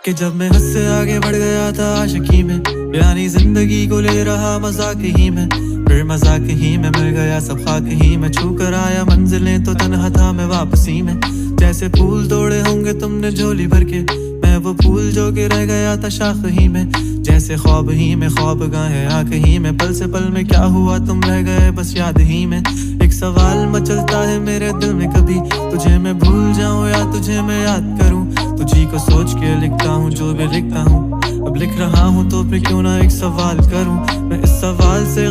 कि जब मैं हद से आगे बढ़ गया था आशिकी में, यानी जिंदगी को ले रहा मजाक ही में, फिर मजाक ही में मिल गया सब खाक ही में, छू कर आया मंजिलें तो तन्हा था मैं वापसी में। जैसे फूल तोड़े होंगे तुमने झोली भर के, मैं वो फूल जो कि रह गया था शाख ही में। जैसे ख्वाब ही में ख्वाब गाहे आँख ही में, पल से पल में क्या हुआ तुम रह गए बस याद ही में। एक सवाल मचलता है मेरे दिल में, कभी तुझे मैं भूल जाऊं या तुझे मैं याद करूं। तुझी को सोच के लिखता हूँ जो भी लिखता हूँ, अब लिख रहा हूँ तो फिर क्यों ना एक सवाल करूं। मैं इस सवाल से